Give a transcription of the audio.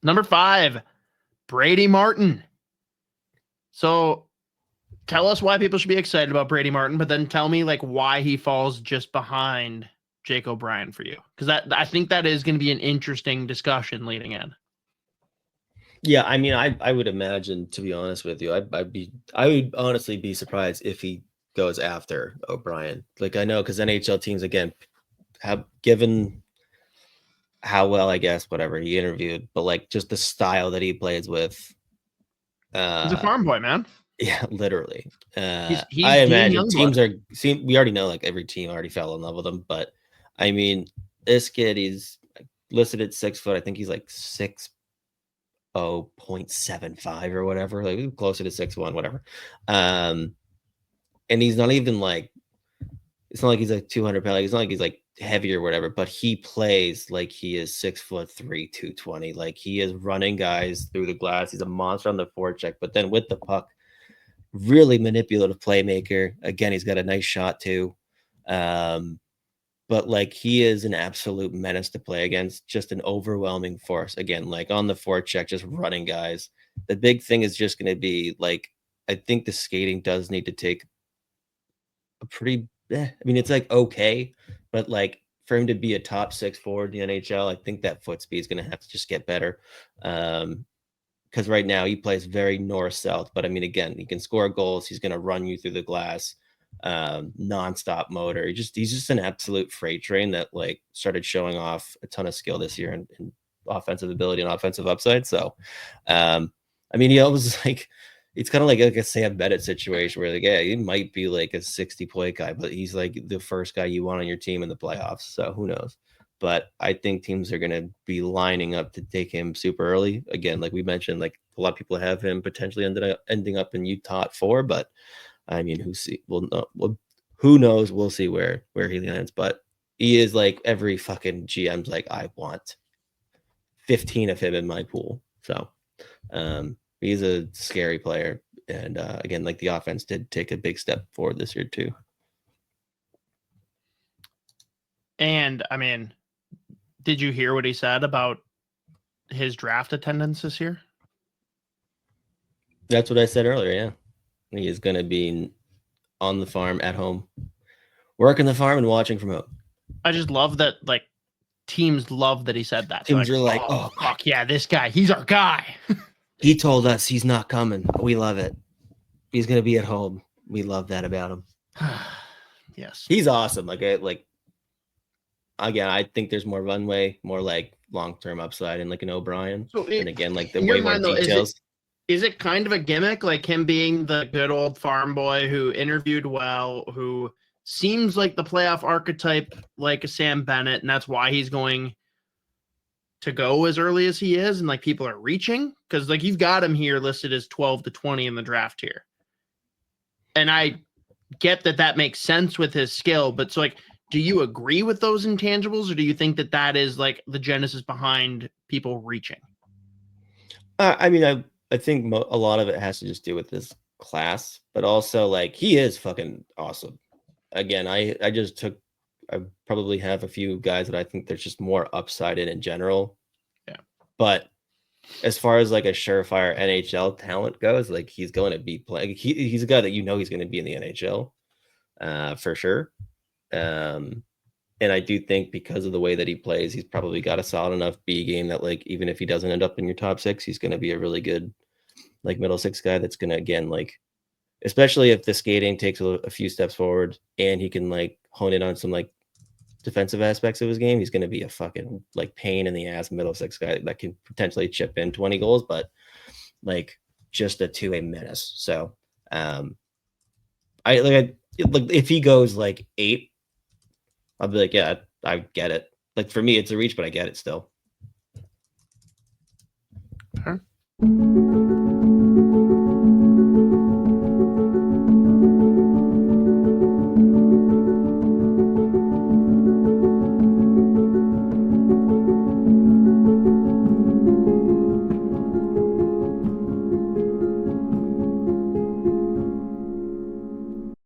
Number 5, Brady Martin. So tell us why people should be excited about Brady Martin, but then tell me like why he falls just behind Jake O'Brien for you. Because I think that is going to be an interesting discussion leading in. Yeah, I mean, I would imagine, to be honest with you, I would honestly be surprised if he goes after O'Brien. Like, I know because NHL teams again have given how well, I guess, whatever he interviewed, but like just the style that he plays with. He's a farm boy, man. Yeah, literally. He's I imagine Dean teams we already know like every team already fell in love with him, but I mean, this kid, he's listed at 6 foot. I think he's like 6'0.75" or whatever, like closer to 6'1", whatever. And he's not even like, it's not like he's like 200 pounds. It's not like he's like heavy or whatever, but he plays like he is 6'3", 220. Like he is running guys through the glass. He's a monster on the forecheck, but then with the puck, really manipulative playmaker. Again, he's got a nice shot too. But like he is an absolute menace to play against, just an overwhelming force. Again, like on the forecheck, just running guys. The big thing is just going to be like, I think the skating does need to take a pretty, I mean, it's like okay, but like for him to be a top 6 forward in the NHL, I think that foot speed is going to have to just get better. Because right now he plays very north-south, but I mean, again, he can score goals. He's going to run you through the glass, nonstop motor. He's just an absolute freight train that like started showing off a ton of skill this year and offensive ability and offensive upside. So, I mean, he always like, it's kind of like a Sam Bennett situation where like, yeah, he might be like a 60 point guy, but he's like the first guy you want on your team in the playoffs. So who knows? But I think teams are going to be lining up to take him super early. Again, like we mentioned, like a lot of people have him potentially ending up in Utah at 4, but I mean, who knows? We'll see where he lands. But he is like every fucking GM's like, I want 15 of him in my pool. So he's a scary player. And again, like the offense did take a big step forward this year too. And I mean, did you hear what he said about his draft attendance this year? That's what I said earlier. Yeah. He is going to be on the farm at home, working the farm and watching from home. I just love that. Like teams love that he said that. Teams are like, oh fuck yeah, this guy, he's our guy. He told us he's not coming. We love it. He's going to be at home. We love that about him. Yes. He's awesome. Again, I think there's more runway, more like long-term upside in like an O'Brien. So and again, like the way more details. Is it kind of a gimmick, like him being the good old farm boy who interviewed well, who seems like the playoff archetype, like a Sam Bennett, and that's why he's going to go as early as he is, and like people are reaching? Because like you've got him here listed as 12 to 20 in the draft here. And I get that makes sense with his skill, but so like, do you agree with those intangibles, or do you think that is like the genesis behind people reaching? I mean, I think a lot of it has to just do with this class, but also like he is fucking awesome. Again, I probably have a few guys that I think there's just more upside in general. Yeah. But as far as like a surefire NHL talent goes, like he's going to be playing. He's a guy that he's going to be in the NHL for sure. And I do think because of the way that he plays, he's probably got a solid enough B game that like even if he doesn't end up in your top 6, he's going to be a really good like middle 6 guy that's going to, again, like especially if the skating takes a few steps forward and he can like hone in on some like defensive aspects of his game, he's going to be a fucking like pain in the ass middle 6 guy that can potentially chip in 20 goals, but like just a 2-way menace. So if he goes like 8, I'll be like, yeah, I get it. Like for me, it's a reach, but I get it still. Huh?